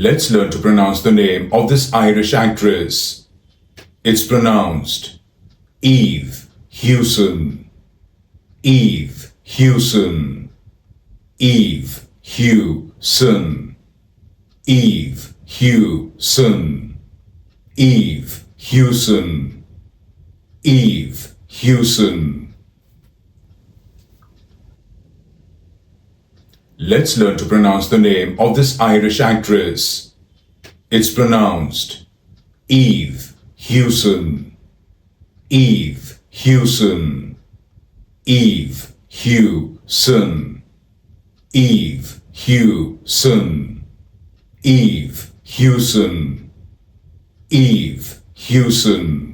Let's learn to pronounce the name of this Irish actress. It's pronounced Eve Hewson. Eve Hewson. Eve Hewson. Eve Hewson. Eve Hewson. Eve Hewson. Let's learn to pronounce the name of this Irish actress. It's pronounced Eve Hewson. Eve Hewson. Eve Hewson. Eve Hewson. Eve Hewson. Eve Hewson.